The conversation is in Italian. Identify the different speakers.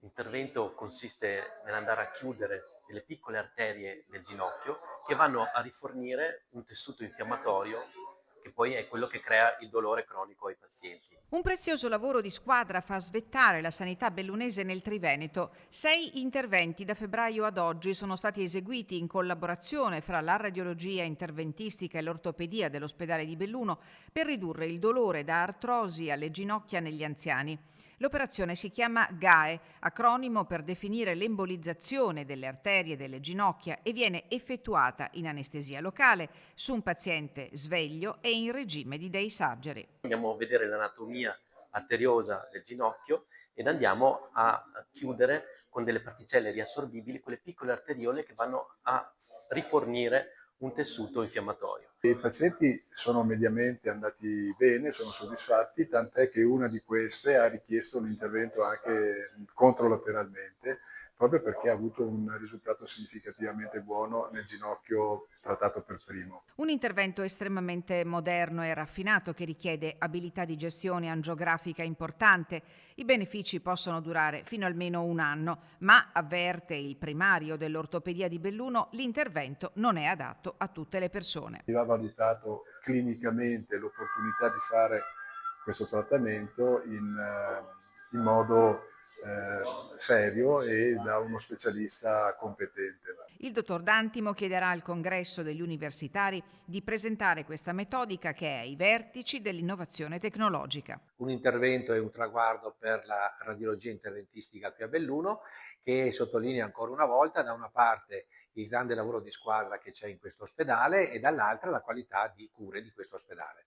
Speaker 1: L'intervento consiste nell'andare a chiudere delle piccole arterie del ginocchio che vanno a rifornire un tessuto infiammatorio che poi è quello che crea il dolore cronico ai pazienti.
Speaker 2: Un prezioso lavoro di squadra fa svettare la sanità bellunese nel Triveneto. 6 interventi da febbraio ad oggi sono stati eseguiti in collaborazione fra la radiologia interventistica e l'ortopedia dell'ospedale di Belluno per ridurre il dolore da artrosi alle ginocchia negli anziani. L'operazione si chiama GAE, acronimo per definire l'embolizzazione delle arterie delle ginocchia, e viene effettuata in anestesia locale su un paziente sveglio e in regime di day surgery.
Speaker 1: Andiamo a vedere l'anatomia arteriosa del ginocchio ed andiamo a chiudere con delle particelle riassorbibili quelle piccole arteriole che vanno a rifornire un tessuto infiammatorio.
Speaker 3: I pazienti sono mediamente andati bene, sono soddisfatti, tant'è che una di queste ha richiesto un intervento anche controlateralmente, proprio perché ha avuto un risultato significativamente buono nel ginocchio trattato per primo.
Speaker 2: Un intervento estremamente moderno e raffinato che richiede abilità di gestione angiografica importante. I benefici possono durare fino almeno un anno, ma, avverte il primario dell'ortopedia di Belluno, l'intervento non è adatto a tutte le persone.
Speaker 3: Va valutato clinicamente l'opportunità di fare questo trattamento in modo serio e da uno specialista competente.
Speaker 2: Il dottor D'Antimo chiederà al congresso degli universitari di presentare questa metodica che è ai vertici dell'innovazione tecnologica.
Speaker 4: Un intervento e un traguardo per la radiologia interventistica qui a Belluno, che sottolinea ancora una volta da una parte il grande lavoro di squadra che c'è in questo ospedale e dall'altra la qualità di cure di questo ospedale.